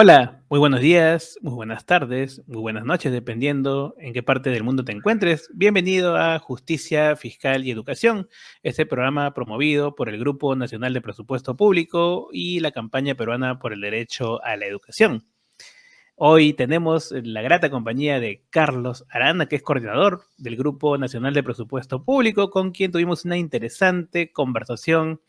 Hola, muy buenos días, muy buenas tardes, muy buenas noches, dependiendo en qué parte del mundo te encuentres. Bienvenido a Justicia Fiscal y Educación, este programa promovido por el Grupo Nacional de Presupuesto Público y la campaña peruana por el derecho a la educación. Hoy tenemos la grata compañía de Carlos Arana, que es coordinador del Grupo Nacional de Presupuesto Público, con quien tuvimos una interesante conversación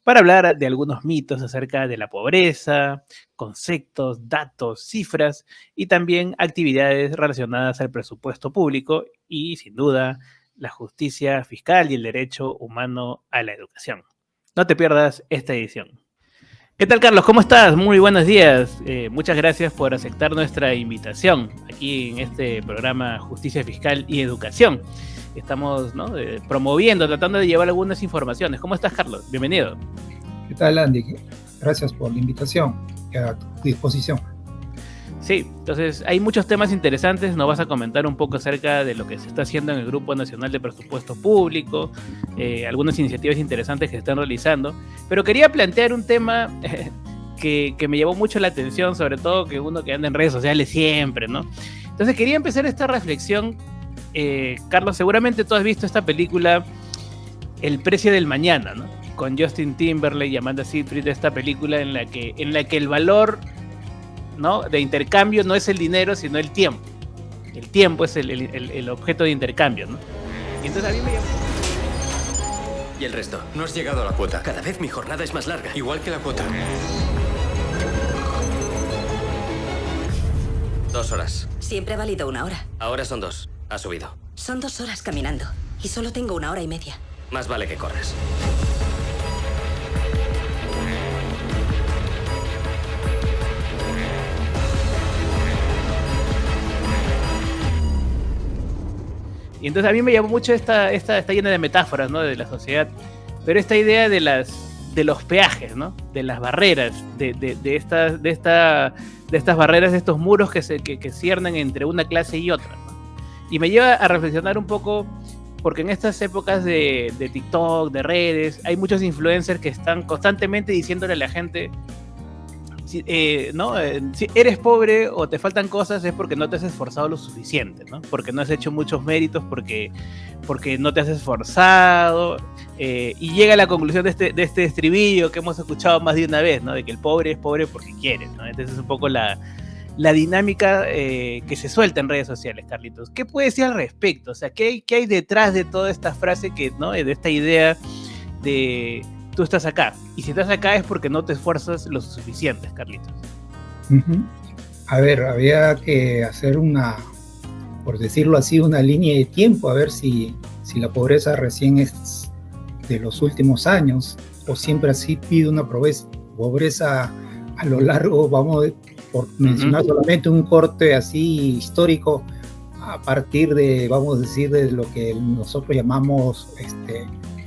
para hablar de algunos mitos acerca de la pobreza, conceptos, datos, cifras y también actividades relacionadas al presupuesto público y, sin duda, la justicia fiscal y el derecho humano a la educación. No te pierdas esta edición. ¿Qué tal, Carlos? ¿Cómo estás? Muy buenos días. Muchas gracias por aceptar nuestra invitación aquí en este programa Justicia Fiscal y Educación. Estamos, ¿no?, promoviendo, tratando de llevar algunas informaciones. ¿Cómo estás, Carlos? Bienvenido. ¿Qué tal, Andy? Gracias por la invitación y a tu disposición. Sí, entonces hay muchos temas interesantes. Nos vas a comentar un poco acerca de lo que se está haciendo en el Grupo Nacional de Presupuesto Público, algunas iniciativas interesantes que se están realizando. Pero quería plantear un tema que me llamó mucho la atención, sobre todo que uno que anda en redes sociales siempre, ¿no? Entonces quería empezar esta reflexión. Carlos, seguramente tú has visto esta película El precio del mañana, ¿no? Con Justin Timberlake y Amanda Seyfried, esta película en la que el valor, ¿no?, de intercambio no es el dinero, sino el tiempo. El tiempo es el objeto de intercambio, ¿no? Y entonces a mí me llamó... ¿Y el resto? No has llegado a la cuota. Cada vez mi jornada es más larga. Igual que la cuota. 2 horas. Siempre ha valido 1 hora. Ahora son 2. Ha subido. Son 2 horas caminando. Y solo tengo 1 hora y media. Más vale que corras. Y entonces a mí me llamó mucho está llena de metáforas, ¿no?, de la sociedad, pero esta idea de los peajes, ¿no?, de las barreras, de estas barreras, de estos muros que ciernen entre una clase y otra, ¿no? Y me lleva a reflexionar un poco, porque en estas épocas de TikTok, de redes, hay muchos influencers que están constantemente diciéndole a la gente, ¿no? Si eres pobre o te faltan cosas es porque no te has esforzado lo suficiente, ¿no? Porque no has hecho muchos méritos, porque no te has esforzado, y llega a la conclusión de este estribillo que hemos escuchado más de una vez, ¿no?, de que el pobre es pobre porque quiere, ¿no? Entonces es un poco la dinámica que se suelta en redes sociales, Carlitos. ¿Qué puedes decir al respecto? O sea, ¿qué hay detrás de toda esta frase, ¿no?, de esta idea de tú estás acá? Y si estás acá es porque no te esfuerzas lo suficiente, Carlitos. A ver, había que hacer por decirlo así, una línea de tiempo, a ver si la pobreza recién es de los últimos años o siempre así pide una pobreza a lo largo, vamos, por mencionar solamente un corte así histórico, a partir de, vamos a decir, de lo que nosotros llamamos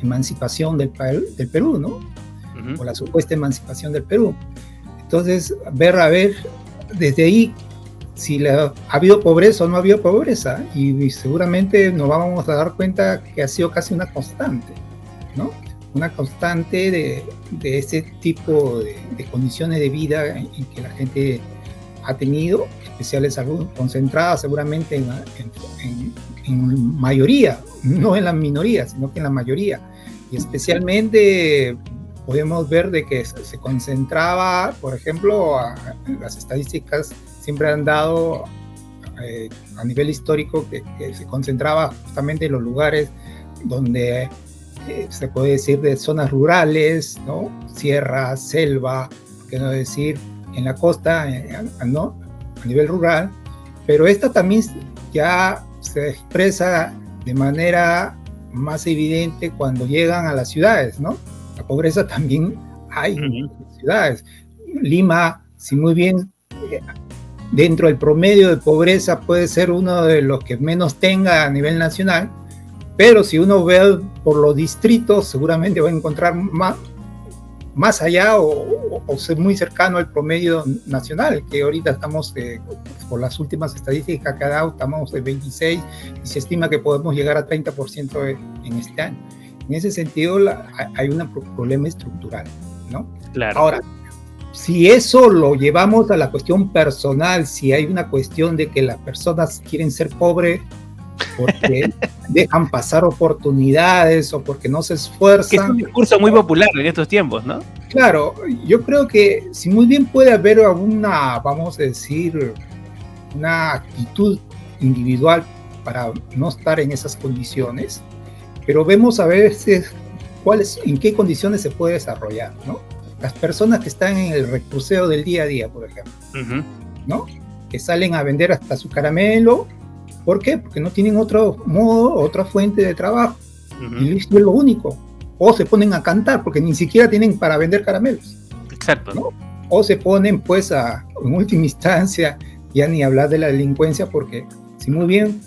emancipación del Perú, ¿no? O la supuesta emancipación del Perú. Entonces, a ver, desde ahí, si ha habido pobreza o no ha habido pobreza, y seguramente nos vamos a dar cuenta que ha sido casi una constante, ¿no? Una constante de ese tipo de condiciones de vida en que la gente ha tenido, especiales salud, concentradas seguramente en mayoría, no en la minoría, sino que en la mayoría. Y especialmente podemos ver de que se concentraba, por ejemplo, las estadísticas siempre han dado a nivel histórico que se concentraba justamente en los lugares donde se puede decir de zonas rurales, ¿no? Sierra, selva, por qué no decir en la costa, ¿no?, a nivel rural, pero esta también ya se expresa de manera más evidente cuando llegan a las ciudades, ¿no? La pobreza también hay en ciudades. Lima, si muy bien dentro del promedio de pobreza puede ser uno de los que menos tenga a nivel nacional, pero si uno ve por los distritos seguramente va a encontrar más allá o ser muy cercano al promedio nacional, que ahorita estamos, por las últimas estadísticas que ha dado, estamos en 26 y se estima que podemos llegar a 30% en este año. En ese sentido hay un problema estructural, ¿no? Claro. Ahora, si eso lo llevamos a la cuestión personal, si hay una cuestión de que las personas quieren ser pobres porque dejan pasar oportunidades o porque no se esfuerzan. Que es un discurso muy popular en estos tiempos, ¿no? Claro, yo creo que si muy bien puede haber alguna, vamos a decir, una actitud individual para no estar en esas condiciones, pero vemos a veces en qué condiciones se puede desarrollar, ¿no? Las personas que están en el recluseo del día a día, por ejemplo, ¿no? Que salen a vender hasta su caramelo. ¿Por qué? Porque no tienen otro modo, otra fuente de trabajo. Y es lo único. O se ponen a cantar, porque ni siquiera tienen para vender caramelos. Exacto. ¿No? O se ponen, pues, en última instancia, ya ni hablar de la delincuencia, porque si muy bien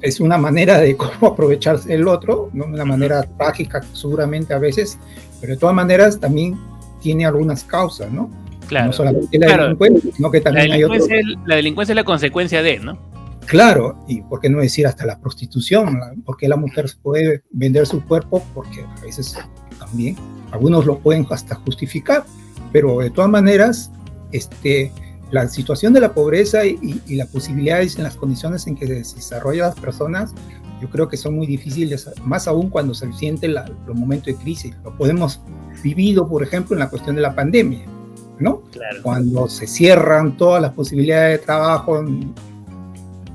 es una manera de cómo aprovecharse el otro, ¿no? Una manera trágica seguramente a veces, pero de todas maneras también tiene algunas causas, ¿no? Claro. No solamente la delincuencia, sino que también hay otro. La delincuencia es la consecuencia de, ¿no? Claro, y por qué no decir hasta la prostitución, porque la mujer puede vender su cuerpo, porque a veces también algunos lo pueden hasta justificar, pero de todas maneras, la situación de la pobreza y las posibilidades en las condiciones en que se desarrollan las personas, yo creo que son muy difíciles, más aún cuando se sienten los momentos de crisis. Lo podemos vivido, por ejemplo, en la cuestión de la pandemia, ¿no? Claro. Cuando se cierran todas las posibilidades de trabajo,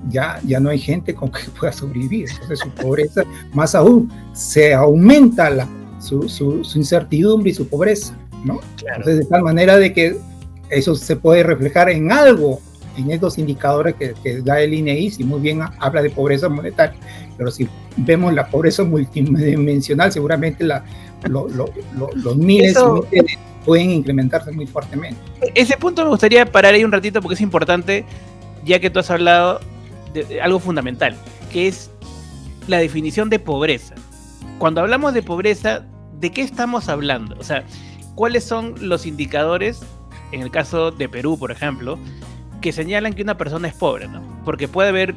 ya no hay gente con que pueda sobrevivir. Entonces su pobreza, más aún, se aumenta su incertidumbre y su pobreza, ¿no? Claro. Entonces, de tal manera de que eso se puede reflejar en algo, en estos indicadores que da el INEGI, si muy bien habla de pobreza monetaria, pero si vemos la pobreza multidimensional, seguramente los miles y miles pueden incrementarse muy fuertemente. Ese punto me gustaría parar ahí un ratito porque es importante, ya que tú has hablado de algo fundamental, que es la definición de pobreza. Cuando hablamos de pobreza, ¿de qué estamos hablando? O sea, ¿cuáles son los indicadores, en el caso de Perú, por ejemplo, que señalan que una persona es pobre, ¿no? Porque puede haber,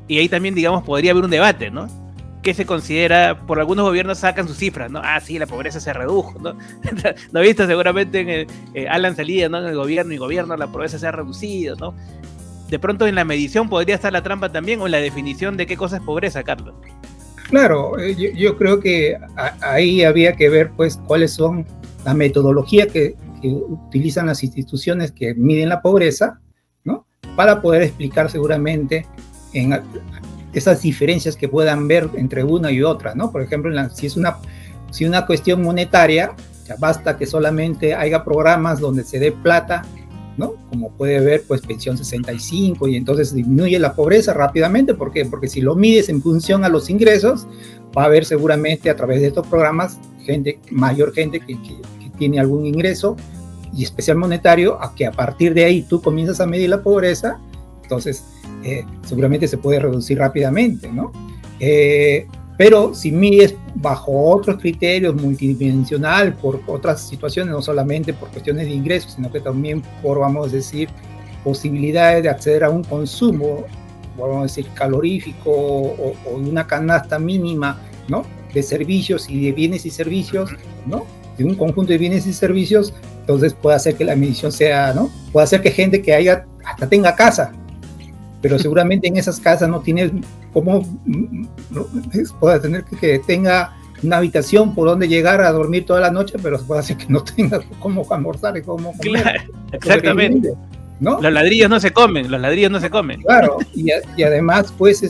y ahí también, digamos, podría haber un debate, ¿no? ¿Qué se considera? Por algunos gobiernos sacan sus cifras, ¿no? Ah, sí, la pobreza se redujo, ¿no? ¿No viste? Seguramente Alan salía, ¿no? En el gobierno la pobreza se ha reducido, ¿no? De pronto en la medición podría estar la trampa también, o en la definición de qué cosa es pobreza, Carlos. Claro, yo creo que ahí había que ver, pues, cuáles son las metodologías que utilizan las instituciones que miden la pobreza, ¿no? Para poder explicar seguramente en esas diferencias que puedan ver entre una y otra, ¿no? Por ejemplo, si es una cuestión monetaria, ya basta que solamente haya programas donde se dé plata, ¿no? Como puede ver, pues, pensión 65, y entonces disminuye la pobreza rápidamente. ¿Por qué? Porque si lo mides en función a los ingresos, va a haber seguramente a través de estos programas mayor gente que tiene algún ingreso, y especial monetario, a que a partir de ahí tú comienzas a medir la pobreza, entonces seguramente se puede reducir rápidamente, ¿no? Pero si mides bajo otros criterios multidimensional, por otras situaciones, no solamente por cuestiones de ingresos, sino que también por, vamos a decir, posibilidades de acceder a un consumo, vamos a decir, calorífico, o una canasta mínima, ¿no? De servicios y de bienes y servicios, ¿no? De un conjunto de bienes y servicios, entonces puede hacer que la medición sea, ¿no? Puede hacer que gente que hasta tenga casa, pero seguramente en esas casas no tiene cómo, ¿no? Puede tener que tenga una habitación por donde llegar a dormir toda la noche, pero puede hacer que no tenga cómo almorzar y cómo comer. Claro, exactamente. ¿No? Los ladrillos no se comen. Claro, y además, pues,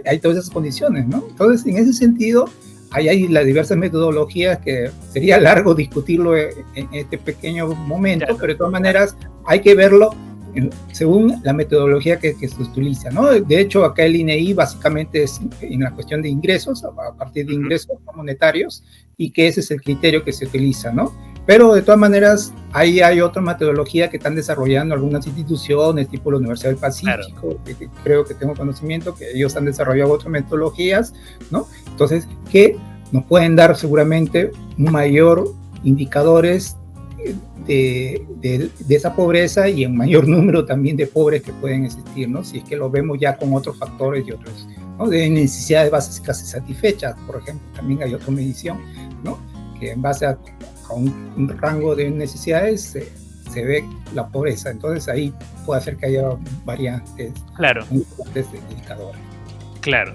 hay todas esas condiciones, ¿no? Entonces, en ese sentido, hay las diversas metodologías que sería largo discutirlo en este pequeño momento, claro. Pero de todas maneras hay que verlo según la metodología que se utiliza, ¿no? De hecho, acá el INEGI básicamente es en la cuestión de ingresos, a partir de ingresos monetarios, y que ese es el criterio que se utiliza, ¿no? Pero de todas maneras, ahí hay otra metodología que están desarrollando algunas instituciones, tipo la Universidad del Pacífico, claro. que creo que tengo conocimiento, que ellos han desarrollado otras metodologías, ¿no? Entonces, que nos pueden dar seguramente un mayor indicadores de esa pobreza, y en mayor número también de pobres que pueden existir, ¿no? Si es que lo vemos ya con otros factores y otros, ¿no? De necesidades básicas satisfechas, por ejemplo, también hay otra medición, ¿no? Que en base a a un rango de necesidades, se ve la pobreza. Entonces ahí puede hacer que haya variantes muy fuertes de indicadores. Claro.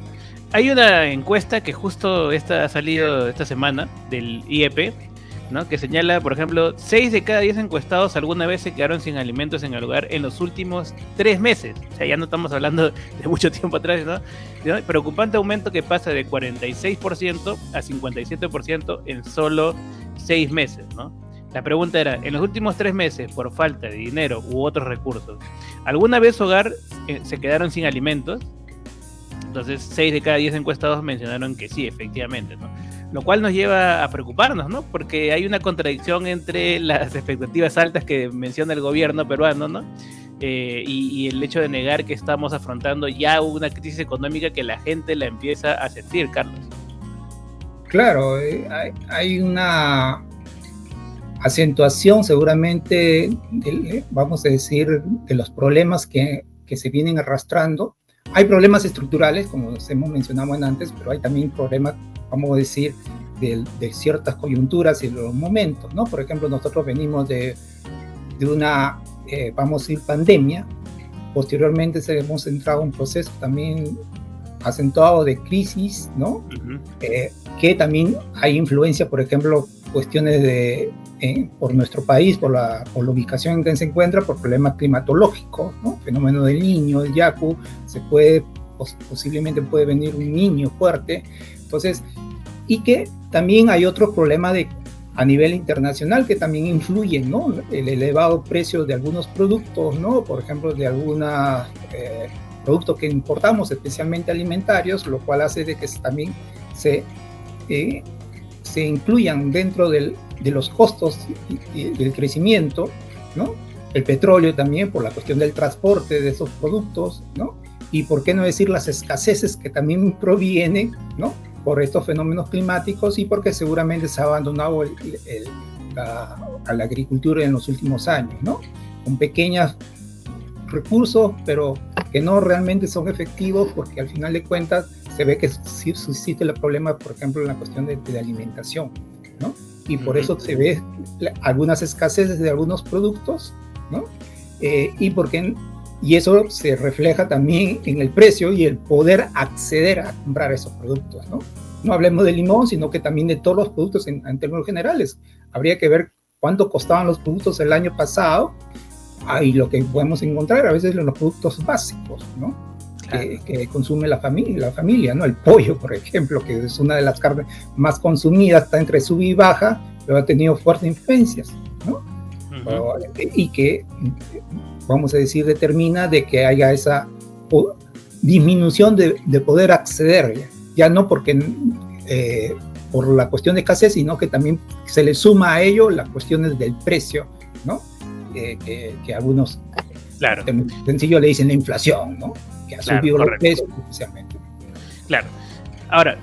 Hay una encuesta que justo ha salido esta semana del IEP, ¿no? Que señala, por ejemplo, 6 de cada 10 encuestados alguna vez se quedaron sin alimentos en el hogar en los últimos 3 meses. O sea, ya no estamos hablando de mucho tiempo atrás, ¿no? Preocupante aumento que pasa de 46% a 57% en solo 6 meses, ¿no? La pregunta era, en los últimos 3 meses, por falta de dinero u otros recursos, ¿alguna vez su hogar se quedaron sin alimentos? Entonces, 6 de cada 10 encuestados mencionaron que sí, efectivamente, ¿no? Lo cual nos lleva a preocuparnos, ¿no? Porque hay una contradicción entre las expectativas altas que menciona el gobierno peruano, ¿no? Y el hecho de negar que estamos afrontando ya una crisis económica que la gente la empieza a sentir, Carlos. Claro, hay una acentuación seguramente, vamos a decir, de los problemas que se vienen arrastrando. Hay problemas estructurales, como los hemos mencionado antes, pero hay también problemas, vamos a decir, de ciertas coyunturas y de los momentos, ¿no? Por ejemplo, nosotros venimos de una, vamos a decir, pandemia. Posteriormente hemos entrado en un proceso también acentuado de crisis, ¿no? Uh-huh. Que también hay influencia, por ejemplo, cuestiones por nuestro país, por la ubicación en que se encuentra, por problemas climatológicos, ¿no? Fenómeno del Niño, el Yaku, posiblemente puede venir un niño fuerte. Entonces, y que también hay otros problemas a nivel internacional que también influyen, ¿no? El elevado precio de algunos productos, ¿no? Por ejemplo, de algunos productos que importamos, especialmente alimentarios, lo cual hace de que también se incluyan dentro de los costos y del crecimiento, ¿no? El petróleo también, por la cuestión del transporte de esos productos, ¿no? Y por qué no decir las escaseces que también provienen, ¿no? Por estos fenómenos climáticos y porque seguramente se ha abandonado a la agricultura en los últimos años, ¿no? Con pequeños recursos, pero que no realmente son efectivos, porque al final de cuentas se ve que sí existe el problema, por ejemplo, en la cuestión de alimentación, ¿no? Y por eso se ve algunas escaseces de algunos productos, ¿no? Y eso se refleja también en el precio y el poder acceder a comprar esos productos, ¿no? No hablemos del limón, sino que también de todos los productos en términos generales. Habría que ver cuánto costaban los productos el año pasado y lo que podemos encontrar a veces en los productos básicos, ¿no? Claro. Que consume la familia, ¿no? El pollo, por ejemplo, que es una de las carnes más consumidas, está entre sub y baja, pero ha tenido fuertes influencias, ¿no? Uh-huh. Y que, vamos a decir, determina de que haya esa disminución de poder acceder, ya no porque por la cuestión de escasez, sino que también se le suma a ello las cuestiones del precio, ¿no? Que algunos, claro, sencillo le dicen la inflación, ¿no? Que ha subido los precios especialmente. Claro. Ahora,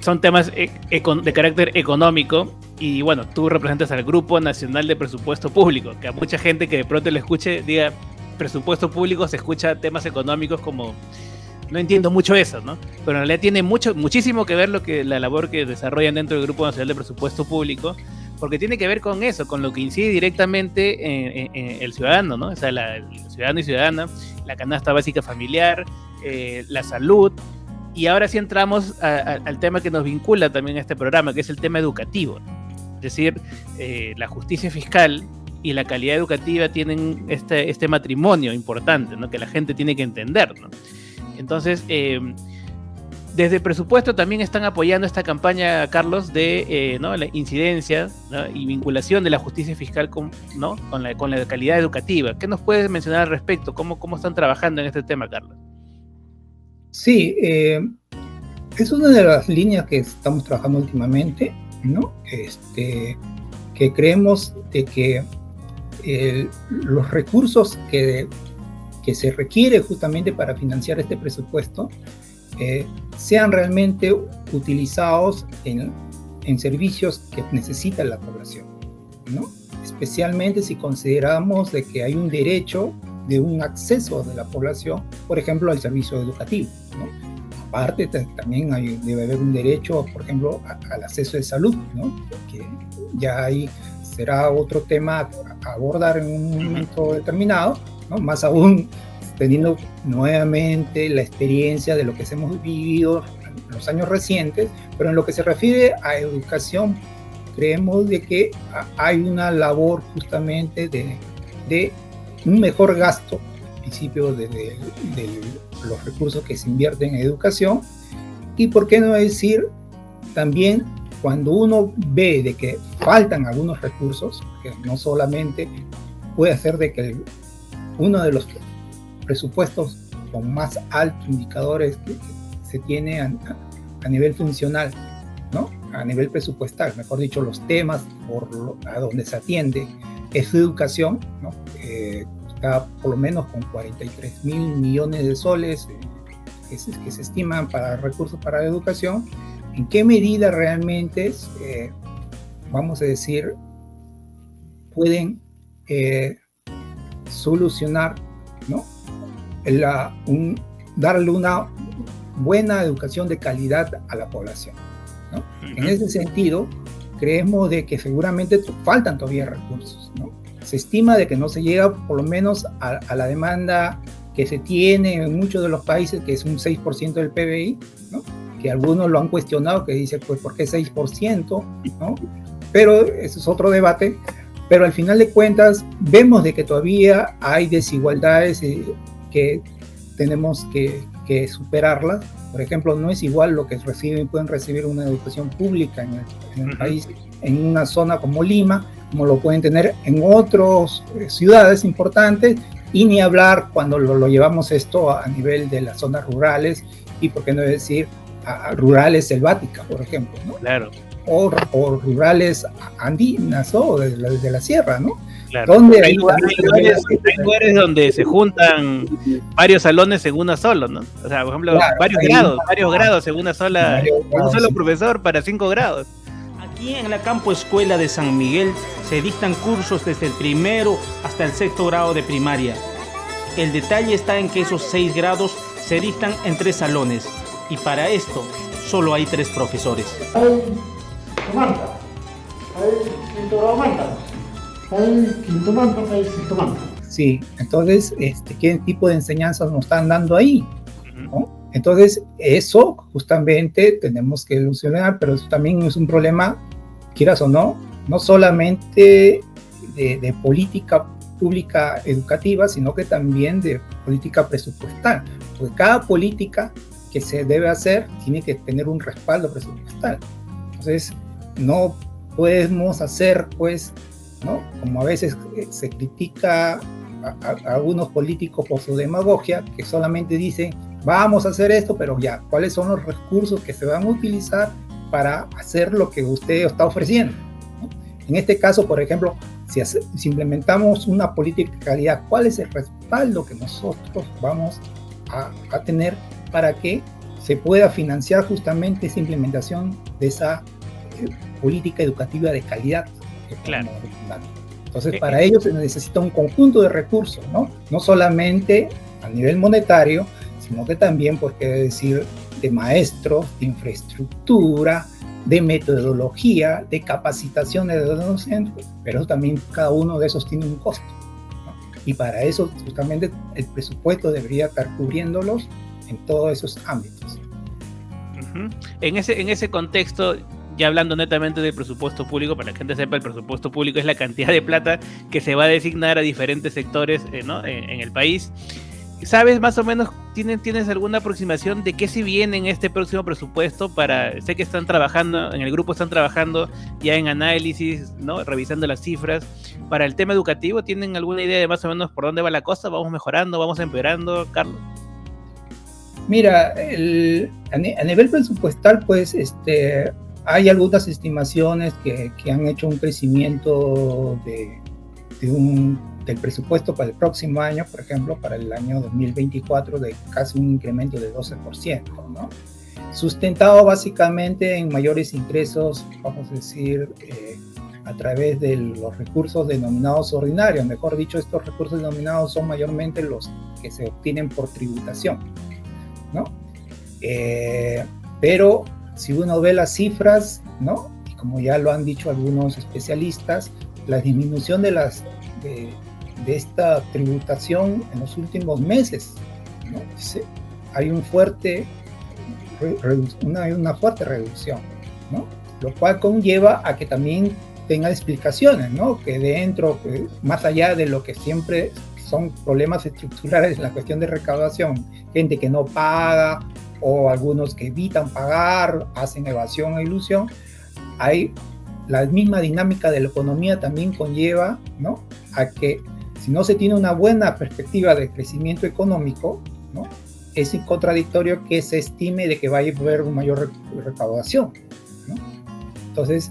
son temas de carácter económico. Y bueno, tú representas al Grupo Nacional de Presupuesto Público, que a mucha gente que de pronto le escuche, diga presupuesto público, se escucha temas económicos como, no entiendo mucho eso, ¿no? Pero en realidad tiene muchísimo que ver la labor que desarrollan dentro del Grupo Nacional de Presupuesto Público, porque tiene que ver con eso, con lo que incide directamente en el ciudadano, ¿no? O sea, el ciudadano y ciudadana, la canasta básica familiar, la salud. Y ahora sí entramos al tema que nos vincula también a este programa, que es el tema educativo, ¿no? Es decir, la justicia fiscal y la calidad educativa tienen este matrimonio importante, ¿no? Que la gente tiene que entender, ¿no? Entonces, desde el presupuesto también están apoyando esta campaña, Carlos, de ¿no? la incidencia, ¿no? y vinculación de la justicia fiscal con la calidad educativa. ¿Qué nos puedes mencionar al respecto? ¿Cómo están trabajando en este tema, Carlos? Sí, es una de las líneas que estamos trabajando últimamente, ¿no? Que creemos de que los recursos que se requiere justamente para financiar este presupuesto sean realmente utilizados en servicios que necesita la población, ¿no? Especialmente si consideramos de que hay un derecho de un acceso de la población, por ejemplo, al servicio educativo, ¿no? aparte también debe haber un derecho, por ejemplo, al acceso de salud, ¿no? Que ya ahí será otro tema a abordar en un momento determinado, ¿no? Más aún teniendo nuevamente la experiencia de lo que hemos vivido en los años recientes, pero en lo que se refiere a educación, creemos de que hay una labor justamente de un mejor gasto, en principio, de los recursos que se invierten en educación, y por qué no decir también cuando uno ve de que faltan algunos recursos, que no solamente puede ser de que uno de los presupuestos con más altos indicadores que se tiene a nivel funcional, ¿no? A nivel presupuestal, mejor dicho, los temas a donde se atiende es educación, ¿no? Está por lo menos con 43.000 millones de soles que se estiman para recursos para la educación. ¿En qué medida realmente, vamos a decir, pueden solucionar, ¿no? Darle una buena educación de calidad a la población, ¿no? Uh-huh. En ese sentido, creemos de que seguramente faltan todavía recursos, ¿no? Se estima de que no se llega por lo menos a la demanda que se tiene en muchos de los países, que es un 6% del PBI, ¿no? Que algunos lo han cuestionado, que dice, pues, ¿por qué 6%? ¿No? Pero ese es otro debate. Pero al final de cuentas, vemos de que todavía hay desigualdades que tenemos que superarlas. Por ejemplo, no es igual lo que pueden recibir una educación pública en el país, en una zona como Lima, como lo pueden tener en otras ciudades importantes, y ni hablar cuando lo llevamos esto a nivel de las zonas rurales, y por qué no decir a rurales selváticas, por ejemplo, ¿no? Claro. O rurales andinas, ¿no? Desde la sierra, ¿no? Claro. Donde hay lugares donde se juntan varios salones en una sola, ¿no? O sea, por ejemplo, claro, varios grados en una sola, un solo profesor para 5 grados. Aquí en la Campo Escuela de San Miguel se dictan cursos desde el 1º hasta el 6º grado de primaria. El detalle está en que esos 6 grados se dictan en 3 salones, y para esto solo hay 3 profesores. Hay quinto grado manta. Hay quinto manta, hay sexto manta. Sí, entonces, ¿qué tipo de enseñanzas nos están dando ahí? ¿No? Entonces, eso justamente tenemos que solucionar, pero eso también es un problema, quieras o no solamente de política pública educativa, sino que también de política presupuestal, porque cada política que se debe hacer tiene que tener un respaldo presupuestal. Entonces, no podemos hacer, pues, ¿no? Como a veces se critica a algunos políticos por su demagogia, que solamente dicen, vamos a hacer esto, pero ya, ¿cuáles son los recursos que se van a utilizar para hacer lo que usted está ofreciendo? ¿No? En este caso, por ejemplo, si implementamos una política de calidad, ¿cuál es el respaldo que nosotros vamos a tener para que se pueda financiar justamente esa implementación de esa política educativa de calidad? Claro. Entonces, para ello se necesita un conjunto de recursos, ¿no? No solamente a nivel monetario, sino que también, por qué decir, de maestros, de infraestructura, de metodología, de capacitaciones de los docentes, pero también cada uno de esos tiene un costo, ¿no? Y para eso, justamente, el presupuesto debería estar cubriéndolos en todos esos ámbitos. Uh-huh. En ese contexto, ya hablando netamente del presupuesto público, para que la gente sepa, el presupuesto público es la cantidad de plata que se va a designar a diferentes sectores, ¿no? en el país. ¿Sabes más o menos, tienes alguna aproximación de qué se viene en este próximo presupuesto? Sé que están trabajando, en el grupo están trabajando ya en análisis, ¿no? Revisando las cifras. Para el tema educativo, ¿tienen alguna idea de más o menos por dónde va la cosa? ¿Vamos mejorando, vamos empeorando, Carlos? Mira, a nivel presupuestal, pues, hay algunas estimaciones que han hecho un crecimiento del presupuesto para el próximo año, por ejemplo, para el año 2024, de casi un incremento de 12%, ¿no? Sustentado básicamente en mayores ingresos, vamos a decir, a través de los recursos denominados ordinarios. Mejor dicho, estos recursos denominados son mayormente los que se obtienen por tributación, ¿no? Pero si uno ve las cifras, ¿no? Y como ya lo han dicho algunos especialistas, la disminución de esta tributación en los últimos meses, ¿no? Hay una fuerte reducción, ¿no? Lo cual conlleva a que también tenga explicaciones, ¿no? Que dentro, más allá de lo que siempre son problemas estructurales en la cuestión de recaudación, gente que no paga o algunos que evitan pagar, hacen evasión e ilusión, hay la misma dinámica de la economía también conlleva, ¿no? A que si no se tiene una buena perspectiva de crecimiento económico, ¿no? Es contradictorio que se estime de que va a haber una mayor recaudación, ¿no? Entonces,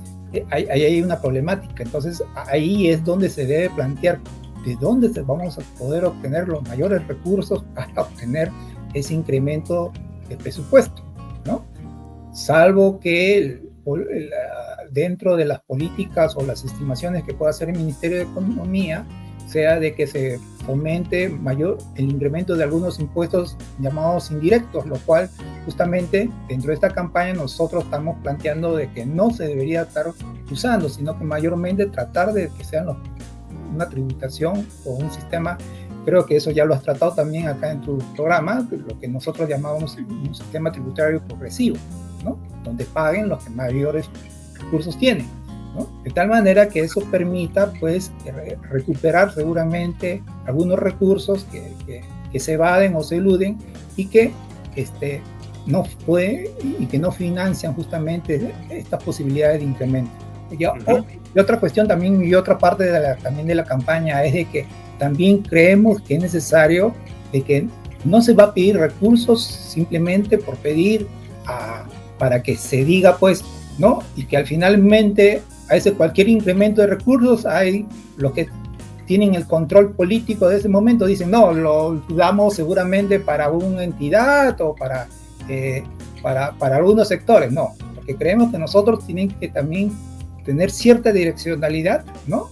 ahí hay una problemática. Entonces, ahí es donde se debe plantear de dónde vamos a poder obtener los mayores recursos para obtener ese incremento de presupuesto, ¿no? Salvo que dentro de las políticas o las estimaciones que pueda hacer el Ministerio de Economía sea de que se fomente el incremento de algunos impuestos llamados indirectos, lo cual justamente dentro de esta campaña nosotros estamos planteando de que no se debería estar usando, sino que mayormente tratar de que sean una tributación o un sistema. Creo que eso ya lo has tratado también acá en tu programa, lo que nosotros llamamos un sistema tributario progresivo, ¿no? Donde paguen los que mayores recursos tienen, ¿no? De tal manera que eso permita, pues, recuperar seguramente algunos recursos que se evaden o se eluden y que no financian justamente estas posibilidades de incremento. Y otra cuestión también, y otra parte también de la campaña es de que también creemos que es necesario de que no se va a pedir recursos simplemente por pedir para que se diga, pues, ¿no? Y que al finalmente a ese cualquier incremento de recursos hay los que tienen el control político de ese momento, dicen, no, lo damos seguramente para una entidad o para algunos sectores. No, porque creemos que nosotros tienen que también tener cierta direccionalidad, ¿no?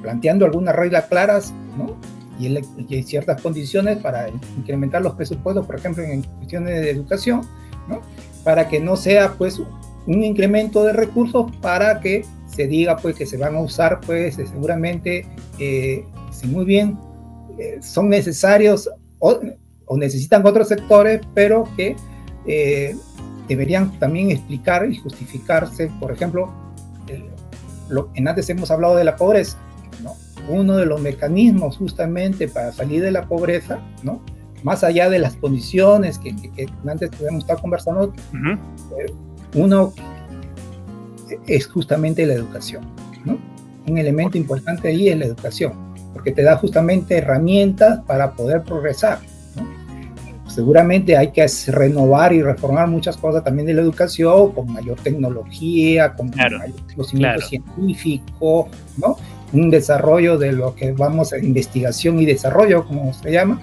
Planteando algunas reglas claras, ¿no? Y hay ciertas condiciones para incrementar los presupuestos, por ejemplo, en cuestiones de educación, ¿no? Para que no sea, pues, un incremento de recursos para que se diga, pues, que se van a usar, pues, seguramente, si muy bien son necesarios o necesitan otros sectores, pero que deberían también explicar y justificarse. Por ejemplo, antes hemos hablado de la pobreza, ¿no? Uno de los mecanismos justamente para salir de la pobreza, ¿no? Más allá de las condiciones que antes hemos estado conversando, uno es justamente la educación, ¿no? Un elemento importante ahí es la educación, porque te da justamente herramientas para poder progresar, ¿no? Seguramente hay que renovar y reformar muchas cosas también de la educación, con mayor tecnología, con mayor conocimiento científico, ¿no? Un desarrollo de lo que vamos a investigación y desarrollo, como se llama,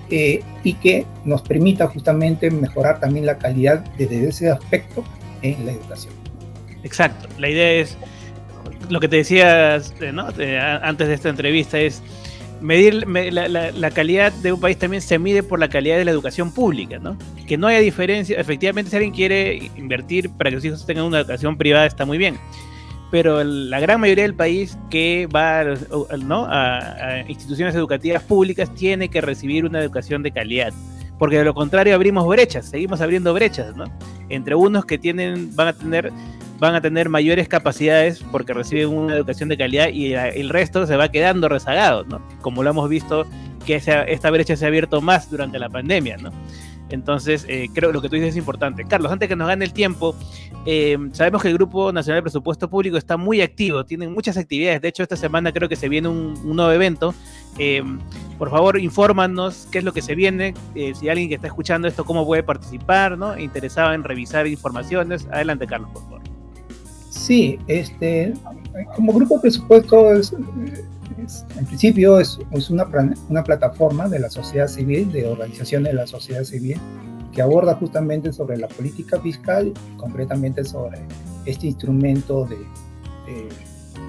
y que nos permita justamente mejorar también la calidad desde ese aspecto en la educación. Exacto, la idea es, lo que te decías, ¿no? Antes de esta entrevista, es medir la calidad de un país también se mide por la calidad de la educación pública, ¿no? Que no haya diferencia. Efectivamente, si alguien quiere invertir para que sus hijos tengan una educación privada, está muy bien, pero la gran mayoría del país que va, ¿no?, a instituciones educativas públicas tiene que recibir una educación de calidad, porque de lo contrario abrimos brechas, seguimos abriendo brechas, ¿no? Entre unos que van a tener mayores capacidades porque reciben una educación de calidad y el resto se va quedando rezagado, ¿no? Como lo hemos visto, que esta brecha se ha abierto más durante la pandemia, ¿no? Entonces, creo que lo que tú dices es importante. Carlos, antes que nos gane el tiempo, sabemos que el Grupo Nacional de Presupuesto Público está muy activo, tienen muchas actividades. De hecho, esta semana creo que se viene un nuevo evento. Por favor, infórmanos qué es lo que se viene. Si alguien que está escuchando esto, cómo puede participar, ¿no? Interesado en revisar informaciones. Adelante, Carlos, por favor. Sí, como Grupo Presupuesto en principio es una plataforma de la sociedad civil, de organizaciones de la sociedad civil, que aborda justamente sobre la política fiscal, concretamente sobre este instrumento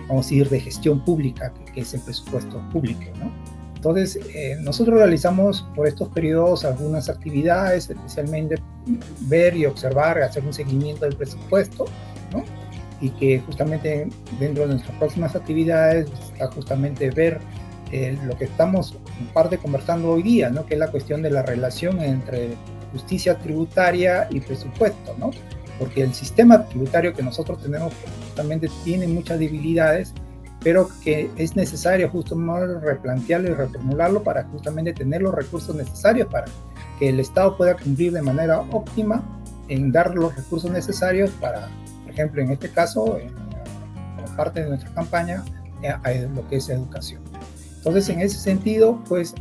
vamos a decir, de gestión pública, que es el presupuesto público, ¿no? Entonces, nosotros realizamos por estos periodos algunas actividades, especialmente ver y observar, hacer un seguimiento del presupuesto, ¿no? Y que justamente dentro de nuestras próximas actividades está justamente ver lo que estamos en parte conversando hoy día, ¿no? Que es la cuestión de la relación entre justicia tributaria y presupuesto, ¿no? Porque el sistema tributario que nosotros tenemos justamente tiene muchas debilidades, pero que es necesario justamente replantearlo y reformularlo para justamente tener los recursos necesarios para que el Estado pueda cumplir de manera óptima en dar los recursos necesarios para, por ejemplo, en este caso, como parte de nuestra campaña, lo que es educación. Entonces, en ese sentido, pues,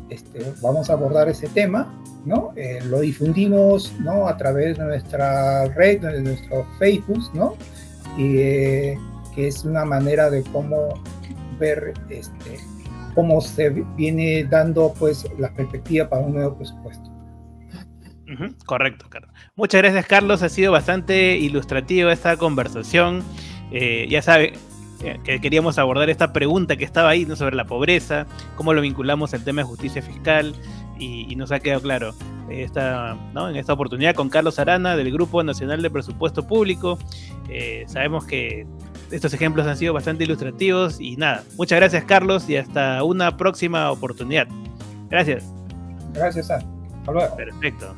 vamos a abordar ese tema, ¿no? Lo difundimos, ¿no? A través de nuestra red, de nuestro Facebook, ¿no? Que es una manera de cómo ver cómo se viene dando, pues, la perspectiva para un nuevo presupuesto. Correcto, Carlos. Muchas gracias, Carlos. Ha sido bastante ilustrativa esta conversación. Ya sabe que queríamos abordar esta pregunta que estaba ahí, ¿no? Sobre la pobreza, cómo lo vinculamos al tema de justicia fiscal, y nos ha quedado claro ¿no? En esta oportunidad con Carlos Arana del Grupo Nacional de Presupuesto Público. Sabemos que estos ejemplos han sido bastante ilustrativos y nada, muchas gracias, Carlos, y hasta una próxima oportunidad. Gracias. Gracias, Hasta luego. Perfecto.